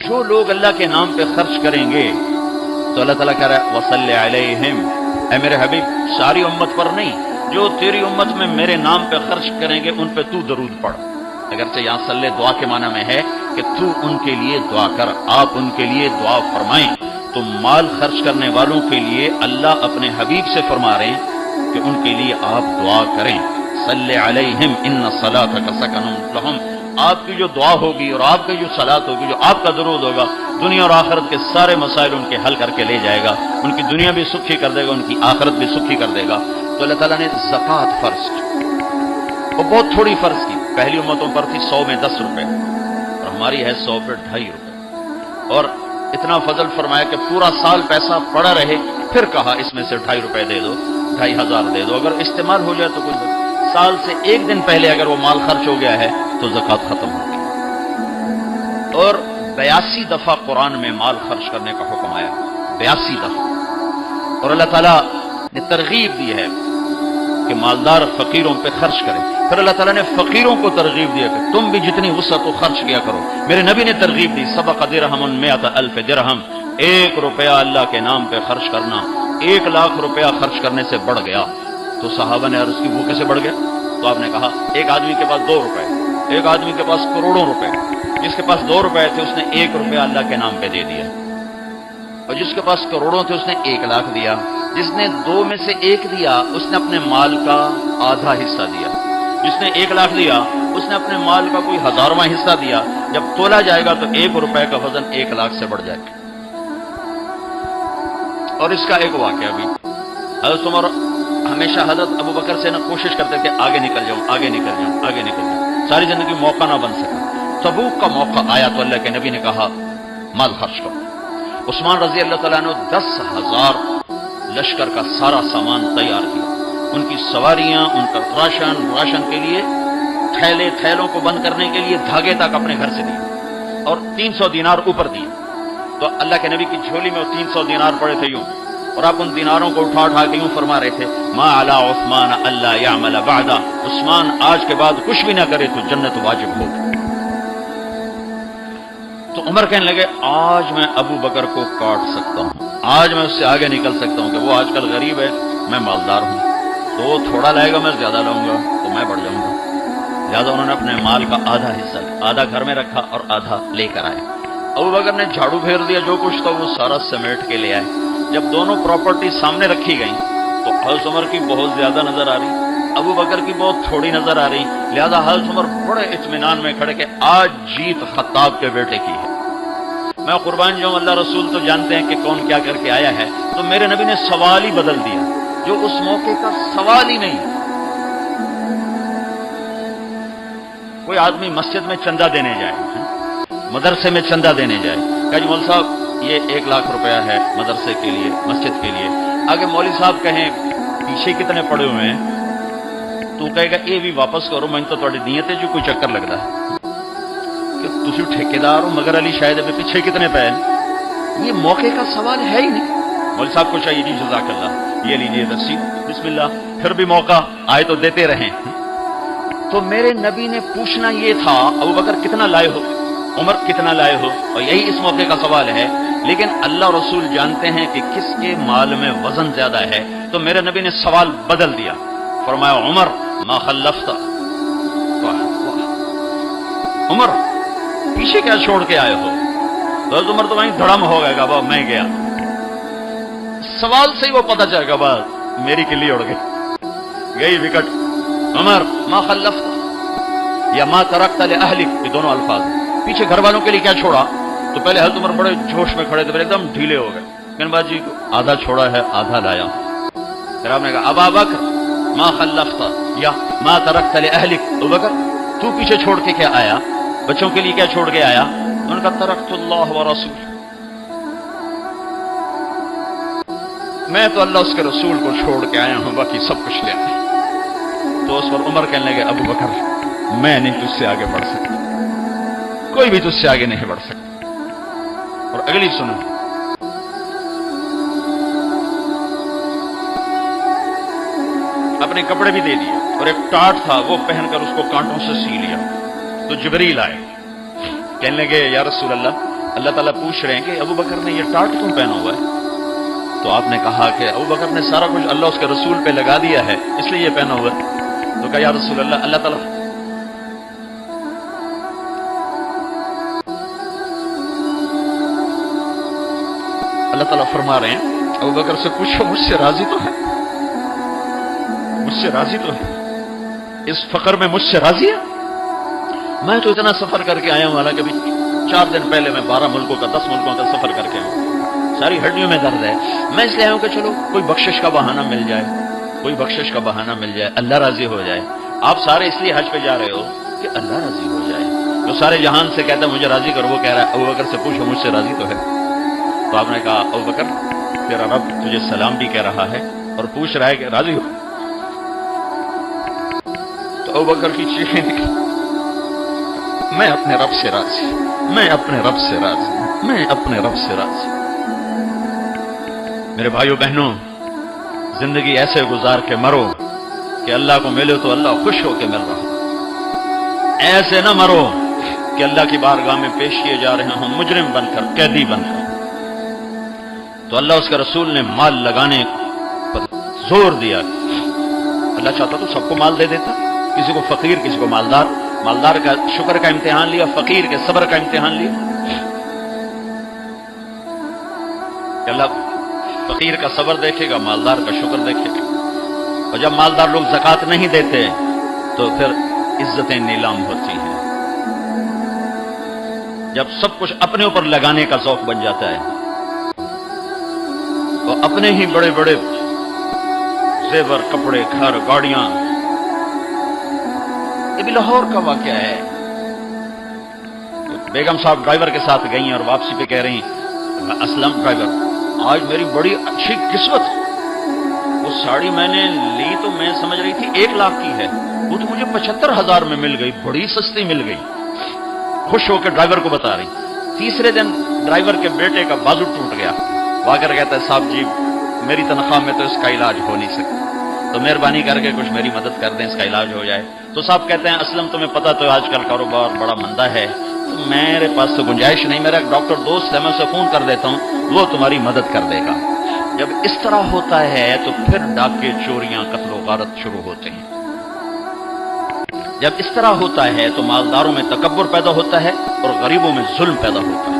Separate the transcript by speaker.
Speaker 1: جو لوگ اللہ کے نام پہ خرچ کریں گے تو اللہ تعالیٰ کہہ رہا ہے وصلی علیہم، اے میرے حبیب ساری امت پر نہیں، جو تیری امت میں میرے نام پہ خرچ کریں گے ان پہ تو درود پڑھ۔ اگرچہ یہاں صلی دعا کے معنی میں ہے کہ تو ان کے لیے دعا کر، آپ ان کے لیے دعا فرمائیں۔ تو مال خرچ کرنے والوں کے لیے اللہ اپنے حبیب سے فرما رہے ہیں کہ ان کے لیے آپ دعا کریں، صلی علیہم ان صلاتک سکن لہم۔ آپ کی جو دعا ہوگی اور آپ کی جو صلات ہوگی، جو آپ کا درود ہوگا، دنیا اور آخرت کے سارے مسائل ان کے حل کر کے لے جائے گا، ان کی دنیا بھی سکھی کر دے گا، ان کی آخرت بھی سکھی کر دے گا۔ تو اللہ تعالیٰ نے زکوٰۃ فرض کی، وہ بہت تھوڑی فرض کی، پہلی امتوں پر تھی 100 میں 10 روپے، اور ہماری ہے 100 پہ 2.5 روپے، اور اتنا فضل فرمایا کہ پورا سال پیسہ پڑا رہے، پھر کہا اس میں سے 2.5 روپے دے دو، 2,500 دے دو، اگر استعمال ہو جائے تو کوئی سال سے ایک دن پہلے اگر وہ مال خرچ ہو گیا ہے تو زکوٰۃ ختم ہوگی۔ اور 82 دفعہ قرآن میں مال خرچ کرنے کا حکم آیا، 82 دفعہ، اور اللہ تعالیٰ نے ترغیب دی ہے کہ مالدار فقیروں پہ خرچ کریں۔ پھر اللہ تعالیٰ نے فقیروں کو ترغیب دیا کہ تم بھی جتنی وسعت ہو خرچ کیا کرو۔ میرے نبی نے ترغیب دی، سبق درہم 100,000 درہم، 1 روپیہ اللہ کے نام پہ خرچ کرنا 1 لاکھ روپیہ خرچ کرنے سے بڑھ گیا۔ تو صحابہ نے عرض کی وہ کیسے بڑھ گیا؟ تو آپ نے کہا ایک آدمی کے پاس 2 روپے، ایک آدمی کے پاس کروڑوں روپے، جس کے پاس 2 روپے تھے اس نے 1 روپیہ اللہ کے نام پہ دے دیا، اور جس کے پاس کروڑوں تھے اس نے 1 لاکھ دیا۔ جس نے 2 میں سے 1 دیا اس نے اپنے مال کا آدھا حصہ دیا، جس نے 1 لاکھ دیا اس نے اپنے مال کا کوئی 1000واں حصہ دیا۔ جب تولا جائے گا تو 1 روپے کا وزن 1 لاکھ سے بڑھ جائے گا۔ اور اس کا ایک واقعہ بھی، حضرت عمر ہمیشہ حضرت ابو بکر سے کوشش کرتے کہ آگے نکل جاؤں، آگے نکل جاؤں، آگے نکل جاؤں، ساری زندگی موقع نہ بن سکا۔ تبوک کا موقع آیا تو اللہ کے نبی نے کہا مال خرچ کرو۔ عثمان رضی اللہ تعالیٰ نے 10,000 لشکر کا سارا سامان تیار کیا، ان کی سواریاں، ان کا راشن کے لیے تھیلوں کو بند کرنے کے لیے دھاگے تک اپنے گھر سے دیے، اور 300 دینار اوپر دیے۔ تو اللہ کے نبی کی جھولی میں وہ 300 دینار پڑے تھے یوں، اور آپ ان دیناروں کو اٹھا اٹھا کے یوں فرما رہے تھے ما علی عثمان اللہ یعمل بعد، عثمان آج کے بعد کچھ بھی نہ کرے تو جنت واجب ہو۔ تو عمر کہنے لگے آج میں ابو بکر کو کاٹ سکتا ہوں، آج میں اس سے آگے نکل سکتا ہوں کہ وہ آج کل غریب ہے، میں مالدار ہوں، تو وہ تھوڑا لائے گا میں زیادہ لاؤں گا تو میں بڑھ جاؤں گا۔ لہٰذا انہوں نے اپنے مال کا آدھا حصہ، آدھا گھر میں رکھا اور آدھا لے کر آئے۔ ابو بکر نے جھاڑو پھیر دیا، جو کچھ تھا وہ سارا سمیٹ کے لے آئے۔ جب دونوں پراپرٹی سامنے رکھی گئیں تو حضرت عمر کی بہت زیادہ نظر آ رہی، ابو بکر کی بہت تھوڑی نظر آ رہی، لہذا حضرت عمر بڑے اطمینان میں کھڑے کہ آج جیت خطاب کے بیٹے کی ہے۔ میں قربان جاؤں، اللہ رسول تو جانتے ہیں کہ کون کیا کر کے آیا ہے، تو میرے نبی نے سوال ہی بدل دیا جو اس موقع کا سوال ہی نہیں۔ کوئی آدمی مسجد میں چندہ دینے جائے، مدرسے میں چندہ دینے جائے، کہ جی مول صاحب یہ 1 لاکھ روپیہ ہے مدرسے کے لیے، مسجد کے لیے، آگے مولوی صاحب کہیں پیچھے کتنے پڑے ہوئے ہیں، تو کہے گا یہ بھی واپس کرو، میں تو تھوڑی نیت ہے جو کوئی چکر لگتا ہے کہ تسی ٹھیکیدار ہو، مگر علی شاید ابھی پیچھے کتنے پے ہیں، یہ موقع کا سوال ہے ہی نہیں۔ مولوی صاحب کو چاہیے جی جزاک اللہ، یہ لیجیے رسید، بسم اللہ، پھر بھی موقع آئے تو دیتے رہیں۔ تو میرے نبی نے پوچھنا یہ تھا ابو بکر کتنا لائے ہو، عمر کتنا لائے ہو، اور یہی اس موقع کا سوال ہے، لیکن اللہ رسول جانتے ہیں کہ کس کے مال میں وزن زیادہ ہے، تو میرے نبی نے سوال بدل دیا، فرمایا عمر ما خلفت، عمر پیچھے کیا چھوڑ کے آئے ہو؟ تو عمر تو وہیں دھڑم ہو گئے گا، با میں گیا، سوال سے ہی وہ پتہ چل گا، با میری کلی اڑ گئی وکٹ۔ عمر ما خلفت یا ما ترکت لأہلک، یہ دونوں الفاظ ہیں، پیچھے گھر والوں کے لیے کیا چھوڑا؟ تو پہلے حضرت عمر بڑے جوش میں کھڑے تھے، پھر ایک دم ڈھیلے ہو گئے، کہنے باجی کو آدھا چھوڑا ہے آدھا لایا۔ پھر آپ نے کہا ابا بکر ما خلفت یا ما ترکت لأہلک، ابو بکر تو پیچھے چھوڑ کے کیا آیا، بچوں کے لیے کیا چھوڑ کے آیا؟ انہوں نے کہا ترکت اللہ ورسول، میں تو اللہ اس کے رسول کو چھوڑ کے آیا ہوں، باقی سب کچھ لے آیا۔ تو اس پر عمر کہنے لگے ابو بکر میں نہیں تجھ سے آگے بڑھ سکتا، کوئی بھی تجھ سے آگے نہیں بڑھ سکتا۔ اور اگلی سنو، اپنے کپڑے بھی دے دیے اور ایک ٹاٹ تھا وہ پہن کر اس کو کانٹوں سے سی لیا۔ تو جبریل آئے، کہنے لگے یا رسول اللہ اللہ تعالیٰ پوچھ رہے ہیں کہ ابو بکر نے یہ ٹاٹ کیوں پہنا ہوا ہے؟ تو آپ نے کہا کہ ابو بکر نے سارا کچھ اللہ اس کے رسول پہ لگا دیا ہے، اس لیے یہ پہنا ہوا ہے۔ تو کہا یا رسول اللہ، اللہ تعالیٰ فرما رہے ہیں ابو بکر سے پوچھو مجھ سے راضی تو ہے؟ مجھ سے راضی تو ہے؟ اس فقر میں مجھ سے راضی ہے؟ میں تو اتنا سفر کر کے آیا ہوں، حالانکہ ابھی 4 دن پہلے میں 12 ملکوں کا 10 ملکوں کا سفر کر کے آیا ہوں، ساری ہڈیوں میں درد ہے۔ میں اس لیے آیا ہوں کہ چلو کوئی بخشش کا بہانہ مل جائے، کوئی بخشش کا بہانہ مل جائے، اللہ راضی ہو جائے۔ آپ سارے اس لیے حج پہ جا رہے ہو کہ اللہ راضی ہو جائے۔ جو سارے جہان سے کہتا ہے مجھے راضی کرو، وہ کہہ رہا ہے ابو بکر سے پوچھو مجھ سے راضی تو ہے؟ تو آپ نے کہا ابو بکر تیرا رب تجھے سلام بھی کہہ رہا ہے اور پوچھ رہا ہے کہ راضی ہو؟ تو ابو بکر کی چیخیں نکلی، میں اپنے رب سے راضی، میں اپنے رب سے راضی، میں اپنے رب سے راضی۔ میرے بھائیو بہنوں، زندگی ایسے گزار کے مرو کہ اللہ کو ملے تو اللہ خوش ہو کے مل رہا، ایسے نہ مرو کہ اللہ کی بارگاہ میں پیش کیے جا رہے ہوں مجرم بن کر، قیدی بن کر۔ تو اللہ اس کے رسول نے مال لگانے پر زور دیا۔ اللہ چاہتا تو سب کو مال دے دیتا، کسی کو فقیر، کسی کو مالدار۔ مالدار کا شکر کا امتحان لیا، فقیر کے صبر کا امتحان لیا۔ کہ اللہ فقیر کا صبر دیکھے گا، مالدار کا شکر دیکھے گا۔ اور جب مالدار لوگ زکوٰۃ نہیں دیتے تو پھر عزتیں نیلام ہوتی ہیں۔ جب سب کچھ اپنے اوپر لگانے کا ذوق بن جاتا ہے، تو اپنے ہی بڑے بڑے زیور، کپڑے، گھر، گاڑیاں۔ یہ بھی لاہور کا واقعہ ہے۔ بیگم صاحب ڈرائیور کے ساتھ گئی ہیں اور واپسی پہ کہہ رہی ہیں اسلم ڈرائیور، آج میری بڑی اچھی قسمت ہے، وہ ساڑی میں نے لی تو میں سمجھ رہی تھی 1 لاکھ کی ہے، وہ تو مجھے 75,000 میں مل گئی، بڑی سستی مل گئی۔ خوش ہو کے ڈرائیور کو بتا رہی۔ تیسرے دن ڈرائیور کے بیٹے کا بازو ٹوٹ گیا، وہ آ کر کہتا ہے صاحب جی میری تنخواہ میں تو اس کا علاج ہو نہیں سکتا، تو مہربانی کر کے کچھ میری مدد کر دیں، اس کا علاج ہو جائے۔ تو صاحب کہتے ہیں اسلم تمہیں پتہ تو آج کل کاروبار بڑا مندہ ہے، تو میرے پاس تو گنجائش نہیں، میرا ایک ڈاکٹر دوست ہے، میں اسے فون کر دیتا ہوں، وہ تمہاری مدد کر دے گا۔ جب اس طرح ہوتا ہے تو پھر ڈاکے، چوریاں، قتل و غارت شروع ہوتے ہیں۔ جب اس طرح ہوتا ہے تو مالداروں میں تکبر پیدا ہوتا ہے اور غریبوں میں ظلم پیدا ہوتا ہے۔